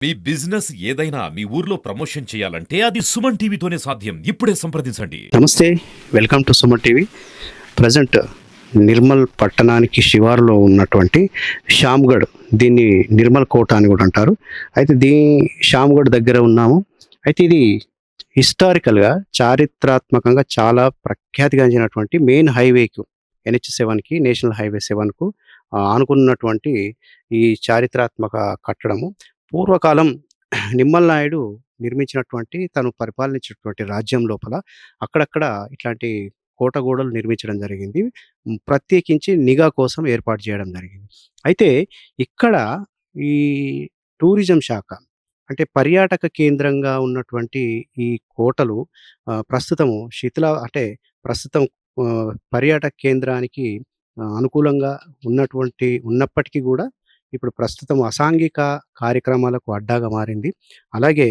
మీ business ఏదైనా మీ ఊర్లో promotion చేయాలంటే అది సుమన్ టీవీతోనే సాధ్యం. ఇప్పుడే సంప్రదించండి. నమస్తే, welcome to Suman TV. Present Nirmal పట్టణానికి శివారులో ఉన్నటువంటి శ్యామ్గఢ్, దీన్ని నిర్మల్ కోట అని కూడా అంటారు. అయితే శ్యామ్గఢ్ దగ్గర ఉన్నాము. అయితే ఇది హిస్టారికల్గా, చారిత్రాత్మకంగా చాలా ప్రఖ్యాతిగాంచినటువంటి మెయిన్ హైవేకు, NH7కి, నేషనల్ హైవే 7కు ఆనుకున్నటువంటి ఈ చారిత్రాత్మక కట్టడము పూర్వకాలం నిమ్మల్ నాయుడు నిర్మించినటువంటి, తను పరిపాలించినటువంటి రాజ్యం లోపల అక్కడక్కడ ఇట్లాంటి కోటగోడలు నిర్మించడం జరిగింది. ప్రత్యేకించి నిఘా కోసం ఏర్పాటు చేయడం జరిగింది. అయితే ఇక్కడ ఈ టూరిజం శాఖ, అంటే పర్యాటక కేంద్రంగా ఉన్నటువంటి ఈ కోటలు ప్రస్తుతము ప్రస్తుతం పర్యాటక కేంద్రానికి అనుకూలంగా ఉన్నప్పటికీ కూడా ఇప్పుడు ప్రస్తుతం అసాంఘిక కార్యక్రమాలకు అడ్డాగా మారింది. అలాగే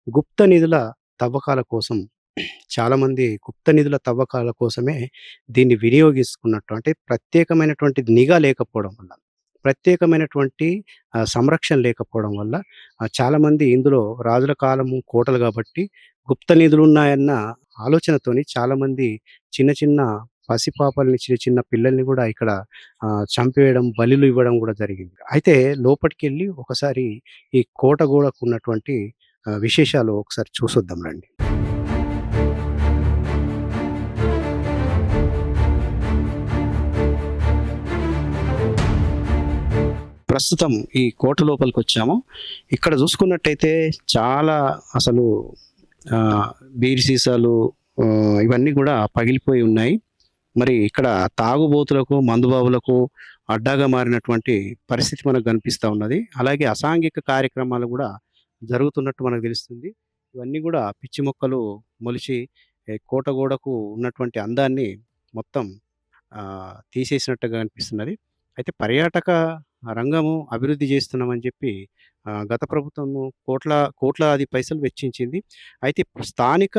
గుప్త నిధుల తవ్వకాల కోసం, చాలామంది గుప్త నిధుల తవ్వకాల కోసమే దీన్ని వినియోగించుకున్నట్టు, అంటే ప్రత్యేకమైనటువంటి నిఘా లేకపోవడం వల్ల, ప్రత్యేకమైనటువంటి సంరక్షణ లేకపోవడం వల్ల చాలామంది ఇందులో రాజుల కాలము కోటలు కాబట్టి గుప్త నిధులు ఉన్నాయన్న ఆలోచనతోని చాలామంది చిన్న చిన్న పసిపాపల్ని, చిన్న చిన్న పిల్లల్ని కూడా ఇక్కడ చంపేయడం, బలులు ఇవ్వడం కూడా జరిగింది. అయితే లోపటికెళ్ళి ఒకసారి ఈ కోట గోడకు ఉన్నటువంటి విశేషాలు ఒకసారి చూసొద్దాం రండి. ప్రస్తుతం ఈ కోట లోపలికి వచ్చాము. ఇక్కడ చూసుకున్నట్టయితే చాలా అసలు బీర్ సీసాలు ఇవన్నీ కూడా పగిలిపోయి ఉన్నాయి. మరి ఇక్కడ తాగుబోతులకు, మందుబాబులకు అడ్డాగా మారినటువంటి పరిస్థితి మనకు కనిపిస్తూ ఉన్నది. అలాగే అసాంఘిక కార్యక్రమాలు కూడా జరుగుతున్నట్టు మనకు తెలుస్తుంది. ఇవన్నీ కూడా పిచ్చి మొక్కలు మొలిచి కోట గోడకు ఉన్నటువంటి అందాన్ని మొత్తం తీసేసినట్టుగా కనిపిస్తున్నది. అయితే పర్యాటక రంగము అభివృద్ధి చేస్తున్నామని చెప్పి గత ప్రభుత్వము కోట్లాది పైసలు వెచ్చించింది. అయితే స్థానిక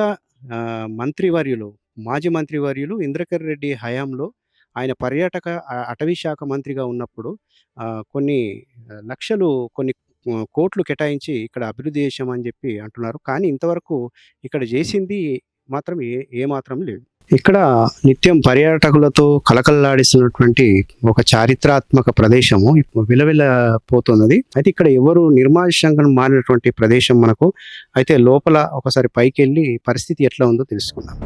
మాజీ మంత్రివర్యులు ఇంద్రకర్ రెడ్డి హయాంలో ఆయన పర్యాటక అటవీ శాఖ మంత్రిగా ఉన్నప్పుడు కొన్ని లక్షలు, కొన్ని కోట్లు కేటాయించి ఇక్కడ అభివృద్ధి చేశామని చెప్పి అంటున్నారు. కానీ ఇంతవరకు ఇక్కడ చేసింది మాత్రం ఏమాత్రం లేదు. ఇక్కడ నిత్యం పర్యాటకులతో కలకల్లాడిస్తున్నటువంటి ఒక చారిత్రాత్మక ప్రదేశము విలవిలపోతున్నది. అయితే ఇక్కడ ఎవరు నిర్మానుష్యంగా మారినటువంటి ప్రదేశం మనకు. అయితే లోపల ఒకసారి పైకి వెళ్ళి పరిస్థితి ఎట్లా ఉందో తెలుసుకుందాం.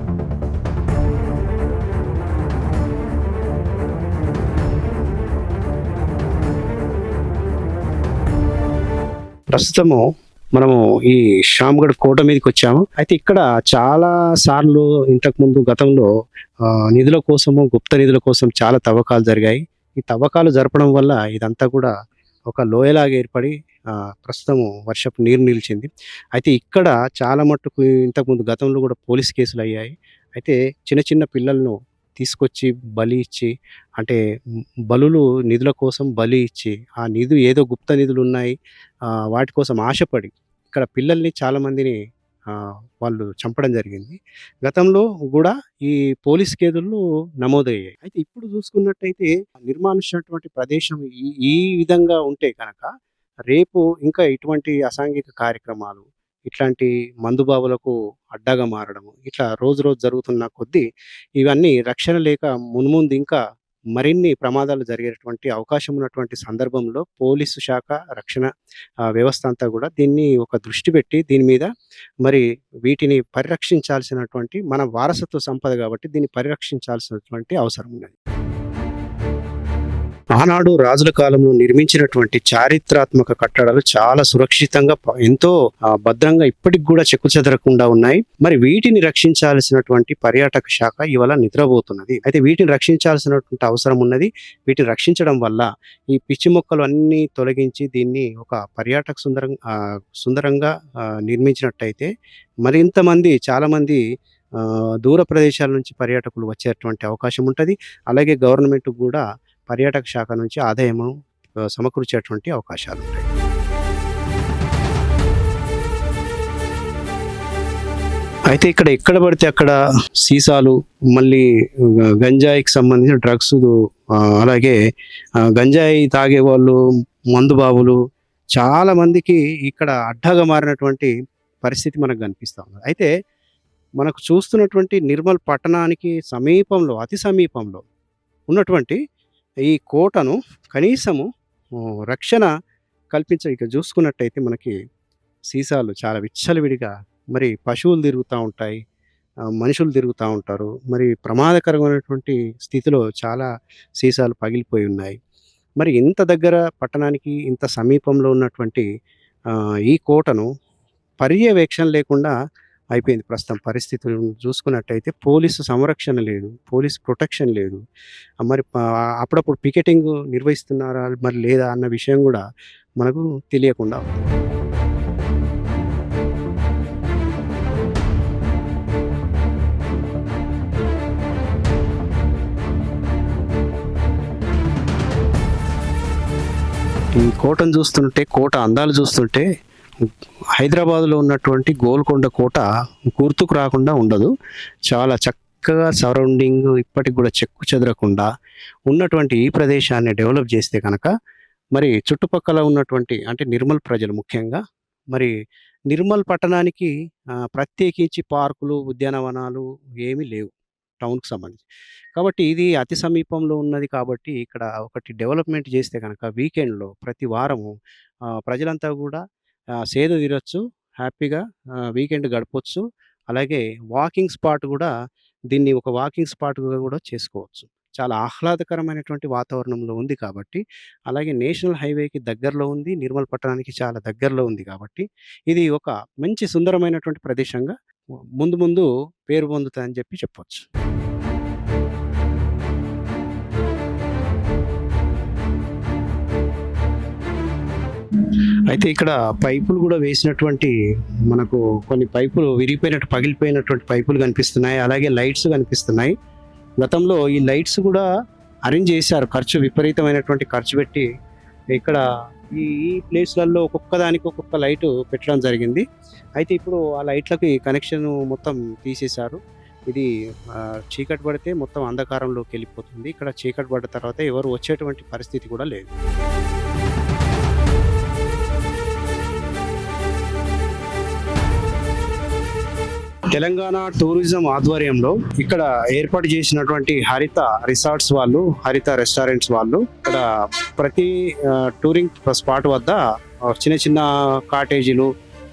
ప్రస్తుతము మనము ఈ శ్యామ్గఢ్ కోట మీదకి వచ్చాము. అయితే ఇక్కడ చాలా సార్లు ఇంతకుముందు గతంలో నిధుల కోసము, గుప్త నిధుల కోసం చాలా తవ్వకాలు జరిగాయి. ఈ తవ్వకాలు జరపడం వల్ల ఇదంతా కూడా ఒక లోయలాగా ఏర్పడి ప్రస్తుతము వర్షపు నీరు నిలిచింది. అయితే ఇక్కడ చాలా మట్టుకు ఇంతకుముందు గతంలో కూడా పోలీస్ కేసులు అయ్యాయి. అయితే చిన్న చిన్న పిల్లలను తీసుకొచ్చి బలి ఇచ్చి, అంటే నిధుల కోసం బలి ఇచ్చి, ఆ నిధులు ఏదో గుప్త నిధులు ఉన్నాయి, వాటి కోసం ఆశపడి ఇక్కడ పిల్లల్ని చాలామందిని వాళ్ళు చంపడం జరిగింది. గతంలో కూడా ఈ పోలీస్ కేసులు నమోదయ్యాయి. అయితే ఇప్పుడు చూసుకున్నట్టయితే నిర్మానుష్యటువంటి ప్రదేశం ఈ విధంగా ఉంటే కనుక రేపు ఇంకా ఇటువంటి అసాంఘిక కార్యక్రమాలు, ఇట్లాంటి మందుబాబులకు అడ్డాగా మారడము, ఇట్లా రోజు రోజు జరుగుతున్న కొద్దీ ఇవన్నీ రక్షణ లేక మున్ముందు ఇంకా మరిన్ని ప్రమాదాలు జరిగేటువంటి అవకాశం ఉన్నటువంటి సందర్భంలో పోలీసు శాఖ, రక్షణ వ్యవస్థ అంతా కూడా దీన్ని ఒక దృష్టి పెట్టి దీని మీద మరి వీటిని పరిరక్షించాల్సినటువంటి, మన వారసత్వ సంపద కాబట్టి దీన్ని పరిరక్షించాల్సినటువంటి అవసరం ఉన్నది. ఆనాడు రాజుల కాలంలో నిర్మించినటువంటి చారిత్రాత్మక కట్టడాలు చాలా సురక్షితంగా, ఎంతో భద్రంగా ఇప్పటికి కూడా చెక్కుచెదరకుండా ఉన్నాయి. మరి వీటిని రక్షించాల్సినటువంటి పర్యాటక శాఖ ఇవాళ నిద్రపోతున్నది. అయితే వీటిని రక్షించాల్సినటువంటి అవసరం ఉన్నది. వీటిని రక్షించడం వల్ల ఈ పిచ్చి మొక్కలు అన్నీ తొలగించి దీన్ని ఒక పర్యాటక సుందరంగా నిర్మించినట్టయితే చాలామంది దూర ప్రదేశాల నుంచి పర్యాటకులు వచ్చేటువంటి అవకాశం ఉంటుంది. అలాగే గవర్నమెంట్ కూడా పర్యాటక శాఖ నుంచి ఆదాయము సమకూర్చేటువంటి అవకాశాలు ఉంటాయి. అయితే ఇక్కడ ఎక్కడ పడితే అక్కడ సీసాలు, మళ్ళీ గంజాయికి సంబంధించిన డ్రగ్స్, అలాగే గంజాయి తాగే వాళ్ళు, మందుబాబులు చాలా మందికి ఇక్కడ అడ్డాగా మారినటువంటి పరిస్థితి మనకు కనిపిస్తా ఉంది. అయితే మనకు చూస్తున్నటువంటి నిర్మల్ పట్టణానికి సమీపంలో, అతి సమీపంలో ఉన్నటువంటి ఈ కోటను కనీసము రక్షణ ఇక చూసుకున్నట్టయితే మనకి సీసాలు చాలా విచ్చలవిడిగా మరి పశువులు తిరుగుతా ఉంటాయి. మనుషులు తిరుగుతా ఉంటారు. మరి ప్రమాదకరమైనటువంటి స్థితిలో చాలా సీసాలు పగిలిపోయి ఉన్నాయి. మరి ఇంత దగ్గర పట్టణానికి ఇంత సమీపంలో ఉన్నటువంటి ఈ కోటను పర్యవేక్షణ లేకుండా అయిపోయింది ప్రస్తుతం పరిస్థితులను చూసుకున్నట్టయితే. పోలీసు సంరక్షణ లేదు. పోలీస్ ప్రొటెక్షన్ లేదు. మరి అప్పుడప్పుడు పికెటింగ్ నిర్వహిస్తున్నారా మరి లేదా అన్న విషయం కూడా మనకు తెలియకుండా ఉంది. ఈ కోటను చూస్తుంటే, కోట అందాలు చూస్తుంటే హైదరాబాద్లో ఉన్నటువంటి గోల్కొండ కోట గుర్తుకు రాకుండా ఉండదు. చాలా చక్కగా సరౌండింగ్ ఇప్పటికి కూడా చెక్కు చెదరకుండా ఉన్నటువంటి ఈ ప్రదేశాన్ని డెవలప్ చేస్తే కనుక మరి చుట్టుపక్కల ఉన్నటువంటి అంటే నిర్మల్ ప్రజలు ముఖ్యంగా మరి నిర్మల్ పట్టణానికి ప్రత్యేకించి పార్కులు, ఉద్యానవనాలు ఏమీ లేవు టౌన్‌కి సంబంధించి. కాబట్టి ఇది అతి సమీపంలో ఉన్నది కాబట్టి ఇక్కడ ఒకటి డెవలప్‌మెంట్ చేస్తే గనక వీకెండ్‌లో ప్రతి వారము ప్రజలంతా గూడా సేద తీరొచ్చు. హ్యాపీగా వీకెండ్ గడపొచ్చు. అలాగే వాకింగ్ స్పాట్ గూడా దీన్ని ఒక వాకింగ్ స్పాట్‌గా గూడా చేసుకోవచ్చు. చాలా ఆహ్లాదకరమైనటువంటి వాతావరణంలో ఉంది కాబట్టి, అలాగే నేషనల్ హైవేకి దగ్గరలో ఉంది. నిర్మల్ పట్టణానికి చాలా దగ్గరలో ఉంది కాబట్టి, ఇది ఒక మంచి సుందరమైనటువంటి ప్రదేశంగా ముందు ముందు పేరు పొందుతదని చెప్పొచ్చు. అయితే ఇక్కడ పైపులు గూడా వేసినటువంటి మనకు కొన్ని పైపులు పగిలిపోయినటువంటి పైపులు కనిపిస్తున్నాయి. అలాగే లైట్స్ కనిపిస్తున్నాయి. గతంలో ఈ లైట్స్ గూడా అరేంజ్ చేశారు. విపరీతమైనటువంటి ఖర్చు పెట్టి ఇక్కడ ఈ ఈ ప్లేస్‌లలో ఒక్కొక్క దానికి ఒక్కొక్క లైటు పెట్టడం జరిగింది. అయితే ఇప్పుడు ఆ లైట్‌లకి కనెక్షన్ మొత్తం తీసేశారు. ఇది చీకటి పడితే మొత్తం అంధకారంలోకెళ్ళిపోతుంది. ఇక్కడ చీకటి పడ్డ తర్వాత ఎవరు వచ్చేటువంటి పరిస్థితి కూడా లేదు. తెలంగాణ టూరిజం ఆధ్వర్యంలో ఇక్కడ ఏర్పాటు చేసినటువంటి హరిత రిసార్ట్స్ వాళ్ళు, హరిత రెస్టారెంట్స్ వాళ్ళు ఇక్కడ ప్రతి టూరింగ్ స్పాట్ వద్ద చిన్న చిన్న కాటేజీలు,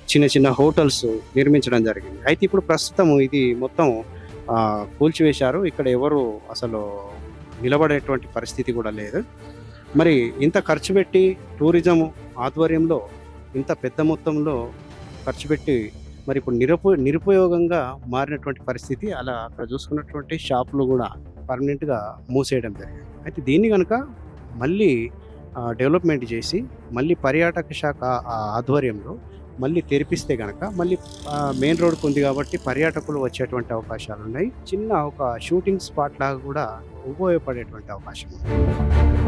చిన్న చిన్న హోటల్స్ నిర్మించడం జరిగింది. అయితే ఇప్పుడు ప్రస్తుతం ఇది మొత్తం కూల్చివేశారు. ఇక్కడ ఎవరు అసలు నిలబడేటువంటి పరిస్థితి కూడా లేదు. మరి ఇంత ఖర్చు పెట్టి టూరిజం ఆధ్వర్యంలో ఇంత పెద్ద మొత్తంలో ఖర్చు పెట్టి మరి ఇప్పుడు నిరుపయోగంగా మారినటువంటి పరిస్థితి. అలా అక్కడ చూసుకున్నటువంటి షాపులు కూడా పర్మనెంట్‌గా మూసేయడం జరిగింది. అయితే దీన్ని గనుక మళ్ళీ డెవలప్‌మెంట్ చేసి మళ్ళీ పర్యాటక శాఖ ఆధ్వర్యంలో మళ్ళీ తెరిపిస్తే గనక మళ్ళీ మెయిన్ రోడ్‌కి ఉంది కాబట్టి పర్యాటకులు వచ్చేటువంటి అవకాశాలున్నాయి. చిన్న ఒక షూటింగ్ స్పాట్ లాగా కూడా ఉపయోగపడేటువంటి అవకాశం ఉంది.